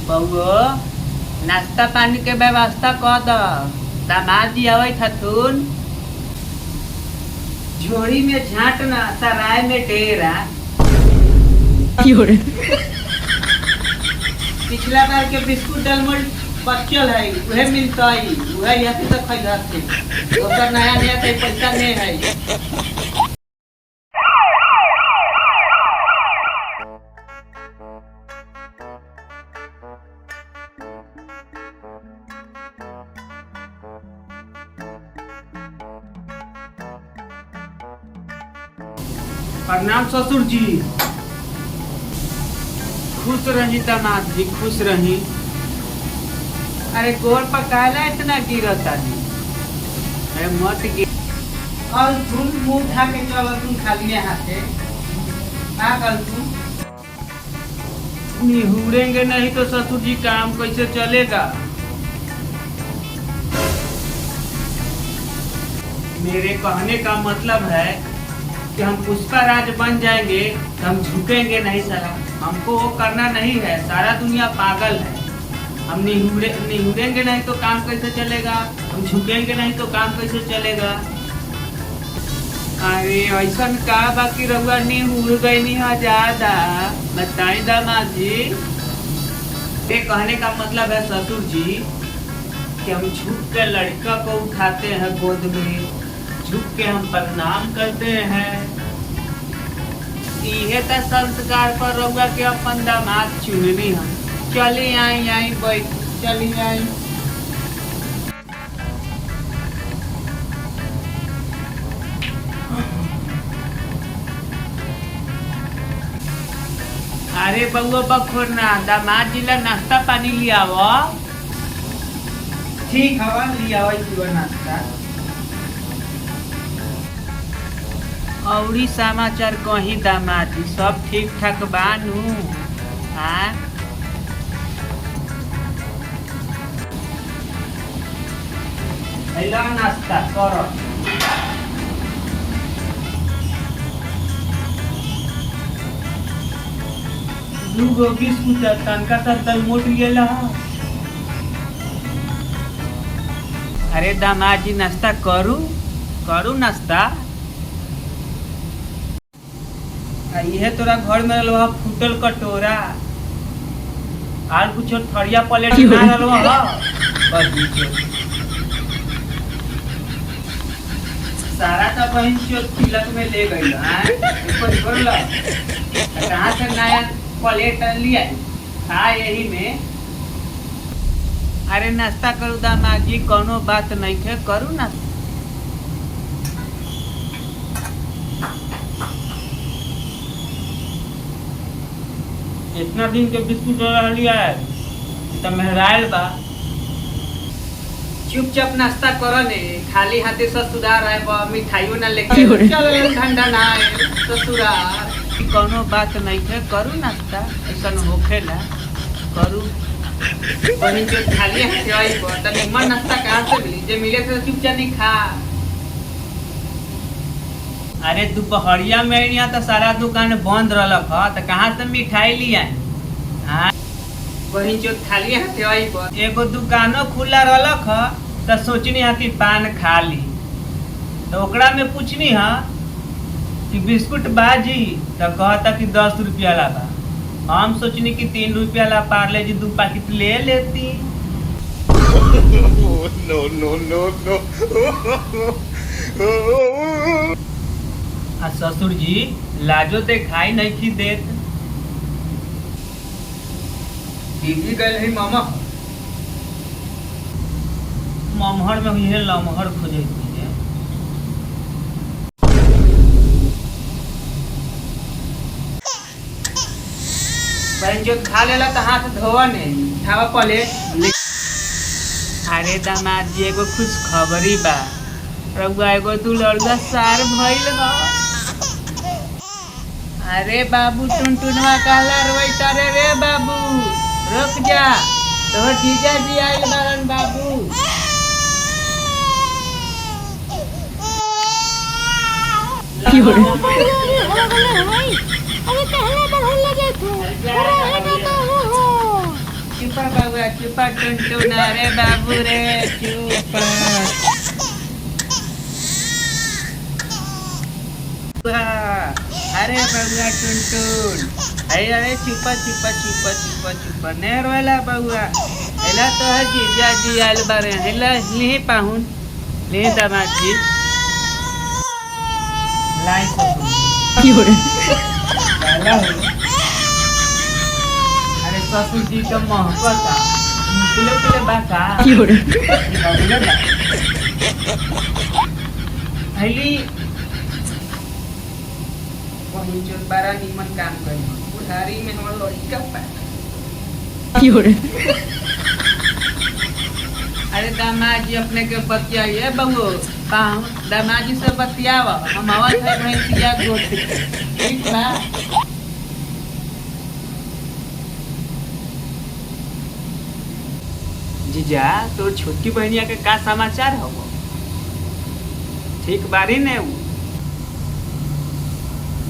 बउओ नाश्ता पानी के व्यवस्था कर द। दामाद जी आवे थथुन। झोड़ी में झांटना सराय में डेरा। पिछला बार के बिस्कुट डलमोट बचल है उहे मिलता है उहे यहाँ से खरीदा से दोसर नया नया कोई पैसा नहीं है। प्रणाम ससुर जी। खुश रही दामाद जी खुश रही। अरे गोर पकाला इतना गिरता जी। अरे मत गिर और तुम मुंह उठा के चलो तुम खाली हाथे क्या कर तुम निहुरेंगे नहीं तो ससुर जी काम कैसे चलेगा। मेरे कहने का मतलब है कि हम पुष्पराज बन जाएंगे तो हम झुकेंगे नहीं सारा। हमको वो करना नहीं है। सारा दुनिया पागल है। हम निहुरेंगे नहीं तो काम कैसे चलेगा। हम झुकेंगे नहीं तो काम कैसे चलेगा। अरे ऐसा का बाकी रहुआ निहुर गई नहीं है ज्यादा बताई दामाद जी। ये कहने का मतलब है ससुर जी कि हम झुक के लड़का को उठाते हैं गोद में झुक के हम प्रणाम करते हैं। इहे तो संस्कार पर रहुआ के अपन दामाद चुननी है। चली आई बैठ चली आई। अरे बउआ बखोरना दामाद जी ला नाश्ता पानी लिया वो। ठीक हवा लिया नाश्ता। औरी समाचार कहीं दामाद जी सब ठीक ठाक बानू। हाँ हेलो नाश्ता करो। दूगो बिस्कुट तनका सा दलमोट लिया। अरे दामाद जी नाश्ता करू करू नाश्ता। ये तोरा घर में रहा फूटल कटोरा और कुछ थरिया प्लेट ना रहा सारा तो बहन तिलक में ले गई कहाँ से नया प्लेट लिया था यही में। अरे नाश्ता करू दामाद जी कोनो बात नहीं है करू ना। इतना दिन के बिस्कुट लिया है तो मेहराइल बा। चुपचाप नाश्ता करो ने खाली हाथे ससुराल आए मिठाइयों ना लेके चलो ठंडा ना ससुराल कोनो बात नहीं है करू नाश्ता ऐसा होखेला करू। वही जो खाली हाथे आई तो निम्न नाश्ता कहाँ से मिली जो मिले तो चुपचाप नहीं खा। अरे दोपहरिया में यहाँ तो सारा दुकान बंद रहलक ह तो कहाँ से मिठाई लिया। हाँ वही जो खाली हाथे आई एगो दुकानो खुला रहलक ह तो सोचनी है कि पान खा ली तो ओकरा में पूछनी है कि बिस्कुट बाजी तो कहता कि 10 रुपया ला बा। हम सोचनी कि 3 रुपया ला पार्ले जी 2 पैकेट ले लेती। No no no no. ससुर जी लाजो दिखाई नहीं थी देत। दीदी गए है मामा ममहर में हुई है लमहर खोजे है। बहन जो खा लेला तो हाथ धोवा नहीं खावा प्लेट। अरे दामाद जी एगो खुश खबरी बा रउआ एगो दुलड़ुआ सार भइल ह। अरे बाबू टुनटुनवा कहला रोइता रे बाबू रुक जा तो जीजा जी आइल बारन बाबू। की हो रहा है? अरे कहले बढ़ल लगे तू अरे हे बाबा हो बाबुआ चुप टुनटुन अरे बाबू रे चुप अरे बाबुआ टुनटुन अरे चुप नहीं रोला बाबुआ एला तो है जीजा जी आयल बारे एला नहीं पाहुन ले दामाद जी लाई अरे ससुर जी का महकता पिले बाका हली वही जो बारा नीमन काम करी बुढ़ारी में हम लड़का अरे दामाद जी अपने के बतियाइए बबू दामाद जी से बतियाव हम आवाज है भैंसिया गोट ठीक बा जीजा तो छोटकी बहनिया के का समाचार हो ठीक बारी ने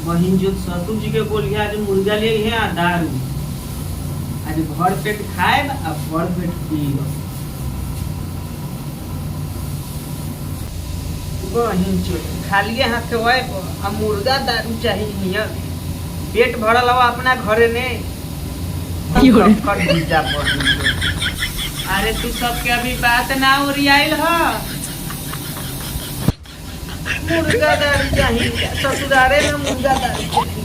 बहन जो ससुर जी के बोलिया आज मुर्गा ले है दारू आज भर पेट खाए आ भर पेट पिए बहन जो खाली हाथ होए आ मुर्गा दारू चाहिए नियर पेट भरल हो अपना घरे ने कर दीजा अरे तू सबके अभी बात ना उड़ियाइल ह मुर्गा दारू चाहिए ससुरारे में मुर्गा दारू चाहिए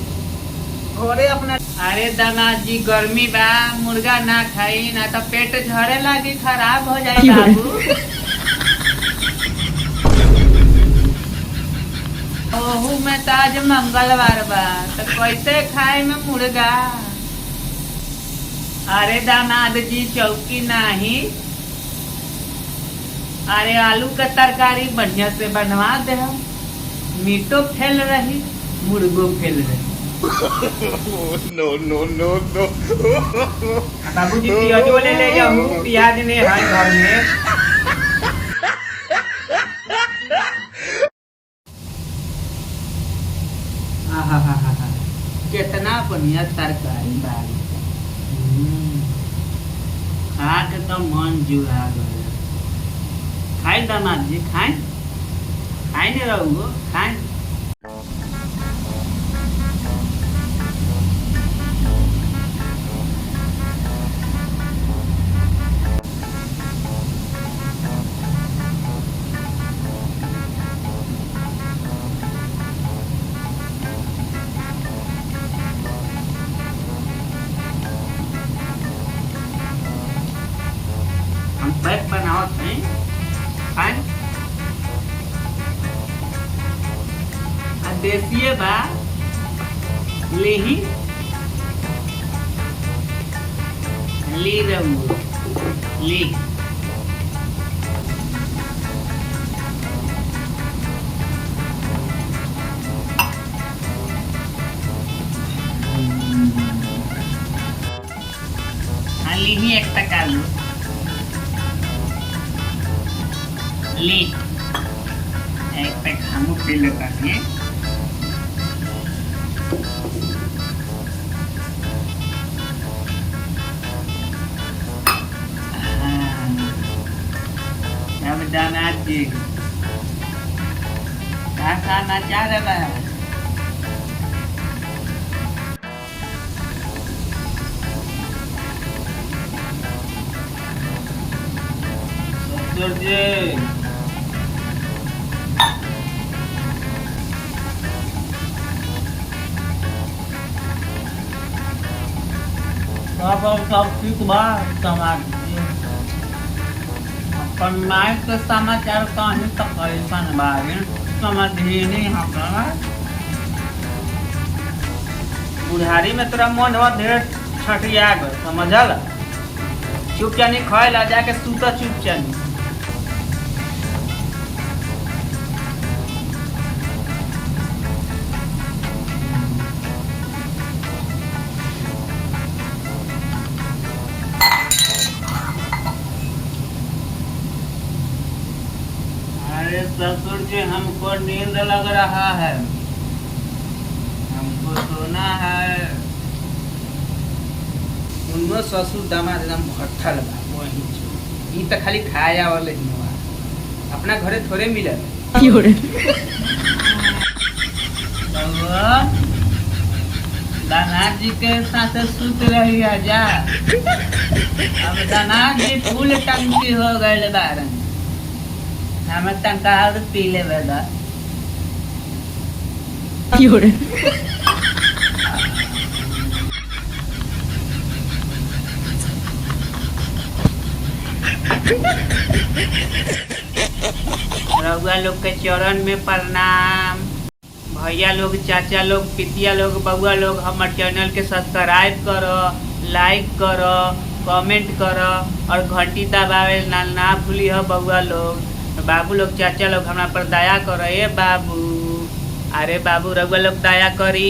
घरे अपना अरे दामाद जी गर्मी बा मुर्गा ना खाई ना तो पेट झड़े लगी खराब हो जाए बाबू ओहू में तो आज मंगलवार बा तो कैसे खाए में मुर्गा अरे दामाद जी चौकी नहीं अरे आलू का तरकारी बढ़िया से बनवा दे हम मीटो फैल रही मुर्गो फैल रही no. बाबू जी प्याज वाले ले जाऊँ प्याज ने है घर में कितना बढ़िया तरकारी बारी खा के तो मन जुड़ा गया खाए दामाद जी खाए नहीं रहूँगो खाए हम पैक बनावत हैं खाए देसीय बा लेही ली रहू ली ली एक टका लो ली एक पैक हम पी लेता है दामाद जी क्या खाना चाह रहा है ससुर जी सब ठीक बा समाज माइक के समाचार कहीं तक ऐसा बारे समझिए नहीं हमारा बुढ़ारी में तोरा मन हो ढेर छठिया गए समझल चुप चानी खाए जाके सूता चुप चानी अरे ससुर जी हमको नींद लग रहा है हमको सोना है तुमको हमरो ससुर दामाद एकदम भट्ठल बा वही ई त खाली खाया वाले ही बा अपना घरे थोड़े मिलल बउआ दानाद जी के साथ सुत रही जा अब दानाद जी फूल टंकी हो गए बारन हमें टंका और पी ले बेदा रउआ लोग के चरण में प्रणाम भैया लोग चाचा लोग पितिया लोग बउआ लोग हमारे चैनल के सब्सक्राइब करो लाइक करो कमेंट करो और घंटी दबावे ना भूली हो बउआ लोग बाबू लोग चाचा लोग हमरा पर दया करो ए बाबू अरे बाबू रउआ लोग दया करी